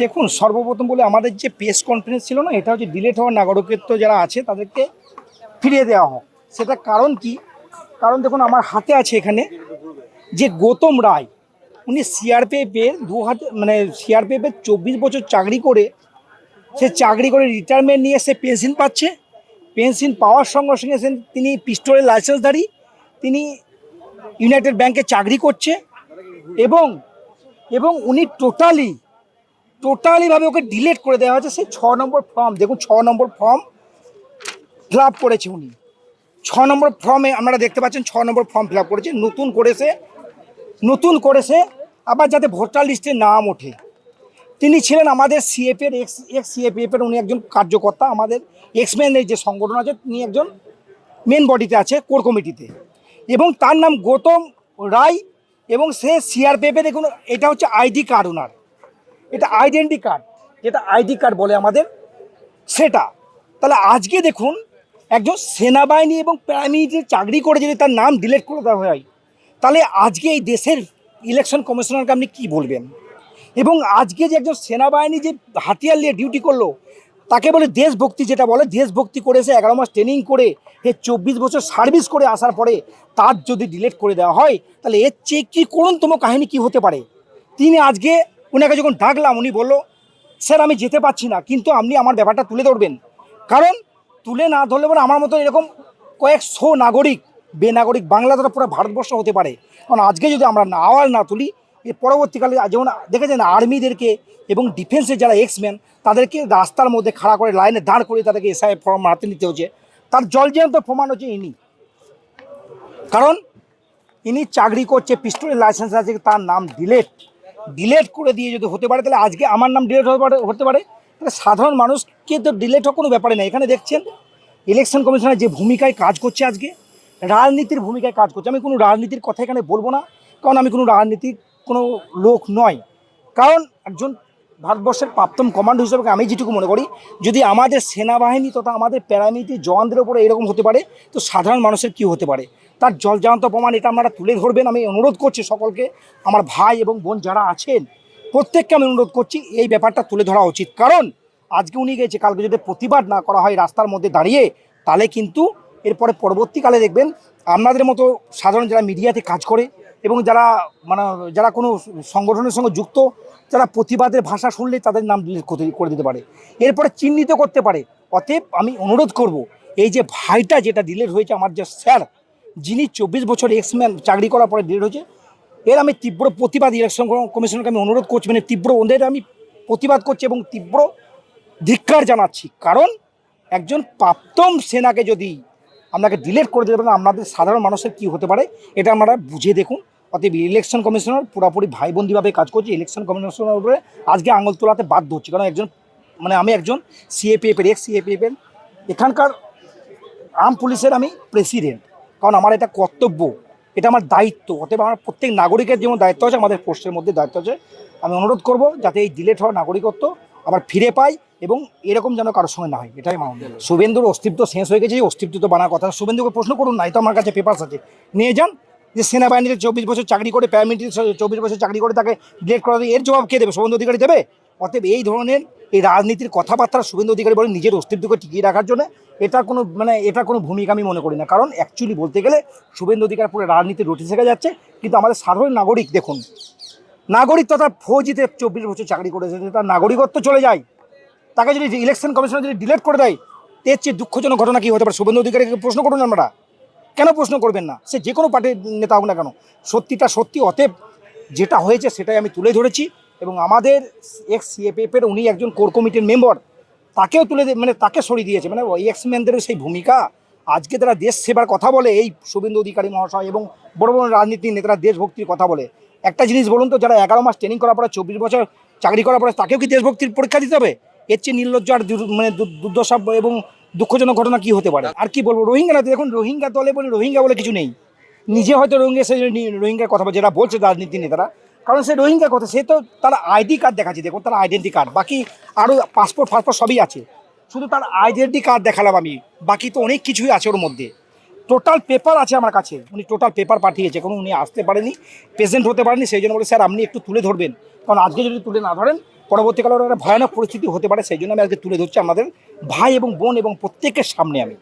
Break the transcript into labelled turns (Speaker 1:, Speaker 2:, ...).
Speaker 1: দেখুন, সর্বপ্রথম বলে আমাদের যে প্রেস কনফারেন্স ছিল না, এটা হচ্ছে ডিলেট হওয়া নাগরিকত্ব যারা আছে তাদেরকে ফিরিয়ে দেওয়া হোক। সেটা কারণ কি? কারণ দেখুন, আমার হাতে আছে এখানে যে গৌতম রায়, উনি সিআরপিএফের সিআরপিএফের 24 বছর চাকরি করে, সে চাকরি করে রিটায়ারমেন্ট নিয়ে সে পেনশন পাচ্ছে। পেনশন পাওয়ার সঙ্গে সঙ্গে তিনি পিস্তলের লাইসেন্সধারী, তিনি ইউনাইটেড ব্যাংকে চাকরি করছে এবং এবং উনি টোটালিভাবে ওকে ডিলেট করে দেওয়া হয়েছে। সেই 6 নম্বর ফর্ম দেখুন, 6 নম্বর ফর্ম ফিল আপ করেছে উনি। 6 নম্বর ফর্মে আপনারা দেখতে পাচ্ছেন, 6 নম্বর ফর্ম ফিল আপ করেছে, নতুন করেছে আবার যাতে ভোটার লিস্টে নাম ওঠে। তিনি ছিলেন আমাদের সিএফের এক্স সিএপিএফের উনি একজন কার্যকর্তা, আমাদের এক্সম্যানের যে সংগঠন আছে তিনি একজন মেন বডিতে আছে, কোর কমিটিতে, এবং তার নাম গৌতম রায় এবং সে সিআরপিএফের। দেখুন, এটা হচ্ছে আইডি কার্ড ওনার, এটা আইডেন্টি কার্ড, যেটা আইডি কার্ড বলে আমাদের, সেটা। তাহলে আজকে দেখুন, একজন সেনাবাহিনী এবং প্রাইমারিতে চাকরি করে যদি তার নাম ডিলিট করে দেওয়া হয়, তাহলে আজকে এই দেশের ইলেকশন কমিশনারকে আপনি কী বলবেন? এবং আজকে যে একজন সেনাবাহিনী যে হাতিয়ার নিয়ে ডিউটি করলো, তাকে বলে দেশভক্তি, যেটা বলে দেশভক্তি করেছে, 11 মাস ট্রেনিং করে, এ 24 বছর সার্ভিস করে আসার পরে তার যদি ডিলিট করে দেওয়া হয়, তাহলে এর চেয়ে কী করুণতম কাহিনী কী হতে পারে? তিনি আজকে, ওনাকে যখন ডাকলাম, উনি বলল, স্যার আমি যেতে পারছি না, কিন্তু আপনি আমার ব্যাপারটা তুলে ধরবেন। কারণ তুলে না ধরলে পরে আমার মতো এরকম কয়েকশো নাগরিক, বেনাগরিক বাংলা দ্বারা পুরো ভারতবর্ষ হতে পারে। কারণ আজকে যদি আমরা আওয়াজ না তুলি, এর পরবর্তীকালে যেমন দেখেছেন আর্মিদেরকে এবং ডিফেন্সের যারা এক্সম্যান, তাদেরকে রাস্তার মধ্যে খাড়া করে লাইনে দাঁড় করে তাদেরকে এসআই ফর্ম হাতে নিতে হচ্ছে। তার জলজ্যান্ত প্রমাণ হচ্ছে ইনি। কারণ ইনি চাকরি করছে, পিস্তলের লাইসেন্স আছে, তার নাম ডিলেট করে দিয়ে যদি হতে পারে, তাহলে আজকে আমার নাম ডিলেট হতে পারে, তাহলে সাধারণ মানুষকে তো ডিলেট হওয়ার কোনো ব্যাপারে নেই। এখানে দেখছেন ইলেকশন কমিশনার যে ভূমিকায় কাজ করছে, আজকে রাজনীতির ভূমিকায় কাজ করছে। আমি কোনো রাজনীতির কথা এখানে বলবো না, কারণ আমি কোনো রাজনীতির কোনো লোক নয়। কারণ একজন ভারতবর্ষের প্রাক্তন কমান্ডো হিসেবে আমি যেটুকু মনে করি, যদি আমাদের সেনাবাহিনী তথা আমাদের প্যারামিলিটারি জওয়ানদের উপরে এরকম হতে পারে, তো সাধারণ মানুষের কী হতে পারে? তার জলজান্ত প্রমাণ এটা আপনারা তুলে ধরবেন। আমি অনুরোধ করছি সকলকে, আমার ভাই এবং বোন যারা আছেন প্রত্যেককে আমি অনুরোধ করছি, এই ব্যাপারটা তুলে ধরা উচিত। কারণ আজকে উনি গেছে, কালকে যদি প্রতিবাদ না করা হয় রাস্তার মধ্যে দাঁড়িয়ে, তাহলে কিন্তু এরপরে পরবর্তীকালে দেখবেন আপনাদের মতো সাধারণ যারা মিডিয়াতে কাজ করে এবং যারা কোনো সংগঠনের সঙ্গে যুক্ত, যারা প্রতিবাদের ভাষা শুনলে তাদের নাম ডিলিট করে দিতে পারে, এরপরে চিহ্নিত করতে পারে। অতএব আমি অনুরোধ করব, এই যে ভাইটা যেটা ডিলিট হয়েছে, আমার যে স্যার যিনি 24 বছর এক্সম্যান চাকরি করার পরে ডিলিট হয়েছে, এর আমি তীব্র প্রতিবাদ, ইলেকশন কমিশনকে আমি অনুরোধ করছি, ওদের আমি প্রতিবাদ করছি এবং তীব্র ধিক্কার জানাচ্ছি। কারণ একজন প্রাক্তন সেনাকে যদি আপনাকে ডিলিট করে দেবেন, আপনাদের সাধারণ মানুষের কী হতে পারে এটা আপনারা বুঝে দেখুন। অতএব ইলেকশন কমিশনার পুরোপুরি ভাইবন্দিভাবে কাজ করছে। ইলেকশন কমিশনার উপরে আজকে আঙুল তোলাতে বাধ্য হচ্ছে, কারণ আমি একজন সিএপিএফের এক্স সিএপিএফের এখানকার আর্ম পুলিশের আমি প্রেসিডেন্ট। কারণ আমার এটা কর্তব্য, এটা আমার দায়িত্ব। অতএব আমার প্রত্যেক নাগরিকের যেমন দায়িত্ব আছে, আমাদের পোস্টের মধ্যে দায়িত্ব আছে। আমি অনুরোধ করব যাতে এই ডিলিট হওয়া নাগরিকত্ব আবার ফিরে পাই এবং এরকম যেন কারোর সঙ্গে না হয়, এটাই আমার অনুরোধ। শুভেন্দুর অস্তিত্ব শেষ হয়ে গেছে, অস্তিত্ব তো বানার কথা। শুভেন্দুকে প্রশ্ন করুন না, তো আমার কাছে পেপারস আছে, নিয়ে যান। যে সেনাবাহিনীতে 24 বছর চাকরি করে, প্যারামিলিটারি 24 বছর চাকরি করে, তাকে ডিলিট করা এর জবাব কে দেবে? শুভেন্দু অধিকারী দেবে? অতএব এই ধরনের এই রাজনীতির কথাবার্তা শুভেন্দু অধিকারী বলে নিজের অস্তিত্বকে টিকিয়ে রাখার জন্য, এটা কোনো ভূমিকা আমি মনে করি না। কারণ অ্যাকচুয়ালি বলতে গেলে শুভেন্দু অধিকারী পুরো রাজনীতির রুটি শেখা যাচ্ছে, কিন্তু আমাদের সাধারণ নাগরিক দেখুন, নাগরিক তথা ফৌজিতে 24 বছর চাকরি করেছে, তার নাগরিকত্ব চলে যায়, তাকে যদি ইলেকশন কমিশনার যদি ডিলিট করে দেয়, এর চেয়ে দুঃখজনক ঘটনা কী হতে পারে? শুভেন্দু অধিকারীকে প্রশ্ন করুন আপনারা, কেন প্রশ্ন করবেন না? সে যে কোনো পার্টির নেতা হোক না কেন, সত্যিটা সত্যি। অতএব যেটা হয়েছে সেটাই আমি তুলে ধরেছি এবং আমাদের এক্স সিএপিএফের উনি একজন কোর কমিটির মেম্বার, তাকেও তাকে সরিয়ে দিয়েছে। ওই এক্সম্যানদেরও সেই ভূমিকা। আজকে তারা দেশ সেবার কথা বলে, এই শুভেন্দু অধিকারী মহাশয় এবং বড় বড় রাজনীতির নেতারা দেশভক্তির কথা বলে। একটা জিনিস বলুন তো, যারা 11 মাস ট্রেনিং করার পরে 24 বছর চাকরি করার পরে, তাকেও কি দেশভক্তির পরীক্ষা দিতে হবে? এর চেয়ে নির্লজ্জ আর দুর্দশা এবং দুঃখজনক ঘটনা কী হতে পারে? আর কি বলবো? রোহিঙ্গাতে দেখুন, রোহিঙ্গা দলে বলে রোহিঙ্গা বলে কিছু নেই। নিজে হয়তো রোহিঙ্গার কথা যেটা বলছে রাজনীতি নেতারা, কারণ সে রোহিঙ্গার কথা, সে তো তার আইডি কার্ড দেখাচ্ছে, দেখুন তার আইডেন্টি কার্ড, বাকি আরও পাসপোর্ট সবই আছে, শুধু তার আইডেন্টি কার্ড দেখালাম আমি, বাকি তো অনেক কিছুই আছে ওর মধ্যে। টোটাল পেপার আছে আমার কাছে, উনি টোটাল পেপার পাঠিয়েছে, কারণ উনি আসতে পারেনি, প্রেজেন্ট হতে পারেনি, সেই জন্য বলে স্যার আপনি একটু তুলে ধরবেন, কারণ আজকে যদি তুলে না ধরেন পরবর্তীকালে ওর একটা ভয়ানক পরিস্থিতি হতে পারে, সেই জন্য আমি আজকে তুলে ধরছি আমাদের ভাই এবং বোন এবং প্রত্যেকের সামনে আমি।